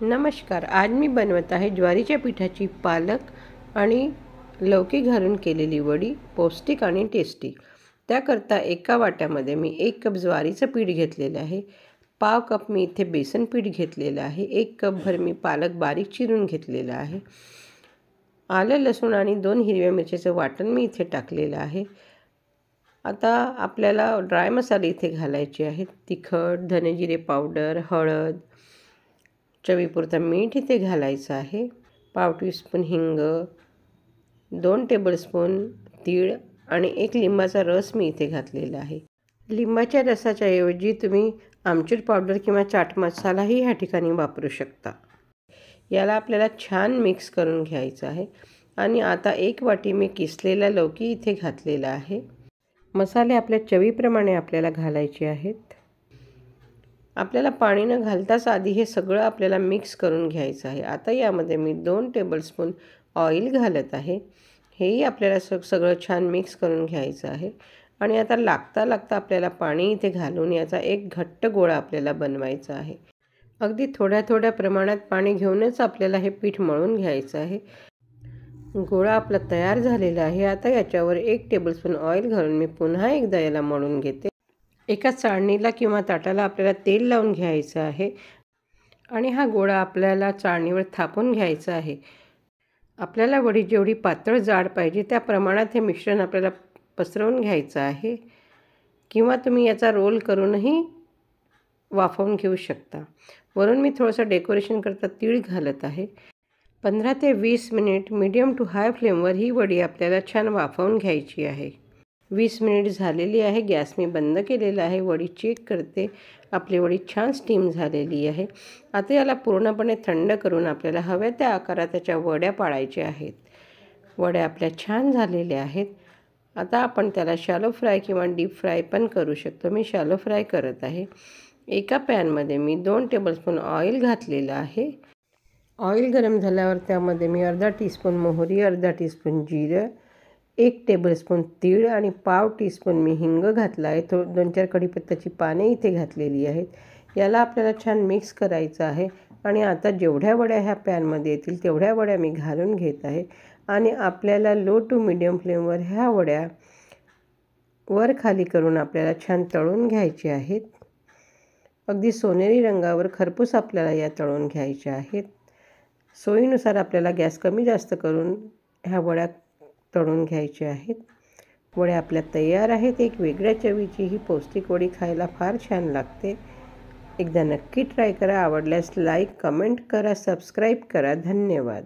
नमस्कार. आज मी बनवत आहे ज्वारीच्या पिठाची पालक आणि लौकी घालून केलेली वडी, पौष्टिक आणि टेस्टी. त्याकरता एका वाट्यामध्ये मी 1 कप ज्वारीचं पीठ घेतलेलं आहे. पाव कप मी इथे बेसन पीठ घेतलेलं आहे. 1 कपभर मी पालक बारीक चिरून घेतलेला आहे. आलं, लसूण आणि 2 हिरव्या मिरच्याचं वाटण मी इथे टाकलेलं आहे. आता आपल्याला ड्राय मसाले इथे घालायचे आहेत. तिखट, धने-जिरे पावडर, हळद, चवीपुरतं मीठ इथे घालायचं आहे. पाव टीस्पून हिंग, 2 टेबलस्पून तीळ आणि 1 लिंबाचा रस मी इथे घातलेला आहे. लिंबाच्या रसाच्या ऐवजी तुम्ही आमचूर पावडर किंवा चाट मसालाही ह्या ठिकाणी वापरू शकता. याला आपल्याला छान मिक्स करून घ्यायचं आहे. आणि आता 1 वाटी मी किसलेला लौकी इथे घातलेला आहे. मसाले आपल्या चवीप्रमाणे आपल्याला घालायचे आहेत. आपल्याला पाणी न घालताच आधी हे सगळं आपल्याला मिक्स करून घ्यायचं आहे. आता यामध्ये मी 2 टेबलस्पून ऑइल घालत आहे. हेही आपल्याला सगळं छान मिक्स करून घ्यायचं आहे. आणि आता लागता आपल्याला पाणी इथे घालून याचा एक घट्ट गोळा आपल्याला बनवायचा आहे. अगदी थोड्या प्रमाणात पाणी घेऊनच आपल्याला हे पीठ मळून घ्यायचं आहे. गोळा आपला तयार झालेला आहे. आता याच्यावर 1 टेबलस्पून ऑइल घालून मी पुन्हा एकदा याला मळून घेते. एका चाळणीला किंवा ताटाला आपल्याला तेल लावून घ्यायचं आहे आणि हा गोळा आपल्याला चाळणीवर थापून घ्यायचा आहे. आपल्याला वडी जेवढी पातळ जाड पाहिजे त्या प्रमाणात हे मिश्रण आपल्याला पसरवून घ्यायचं आहे. किंवा तुम्ही याचा रोल करूनही वाफवून घेऊ शकता. वरून मी थोडंसं डेकोरेशन करता तीळ घालत आहे. 15 ते 20 मिनिट मीडियम टू हाय फ्लेमवर ही वडी आपल्याला छान वाफवून घ्यायची आहे. 20 मिनिट झालेली आहे. गॅस मी बंद केलेला आहे. वडी चेक करते. आपली वडी छान स्टीम झालेली आहे. आता याला पूर्णपणे थंड करून आपल्याला हव्या त्या आकारात त्याच्या वड्या पाडायच्या आहेत. वड्या आपल्या छान झालेल्या आहेत. आता आपण त्याला शॅलो फ्राय किंवा डीप फ्राय पण करू शकतो. मी शॅलो फ्राय करत आहे. एका पॅनमध्ये मी 2 टेबलस्पून ऑइल घातलेलं आहे. ऑइल गरम झाल्यावर त्यामध्ये मी अर्धा टीस्पून मोहरी, अर्धा टीस्पून जिरं, 1 टेबलस्पून तीळ आणि पाव टीस्पून मी हिंग घातला आहे. 2-4 कढीपत्त्याची पाने इथे घातलेली आहेत. याला आपल्याला छान मिक्स करायचं आहे. आणि आता जेवढ्या वड्या ह्या पॅनमध्ये येतील तेवढ्या वड्या मी घालून घेत आहे. आणि आपल्याला लो टू मीडियम फ्लेमवर ह्या वड्या वर खाली करून आपल्याला छान तळून घ्यायच्या आहेत. अगदी सोनेरी रंगावर खरपूस आपल्याला या तळून घ्यायच्या आहेत. सोयीनुसार आपल्याला गॅस कमी जास्त करून ह्या वड्या तळून घ्यायच्या आहेत. वड्या आपल्या तयार आहेत. एक वेगळ्या चवीची ही पौष्टिक वडी खायला फार छान लागते. एकदा नक्की ट्राय करा. आवडल्यास लाईक, कमेंट करा, सबस्क्राईब करा. धन्यवाद.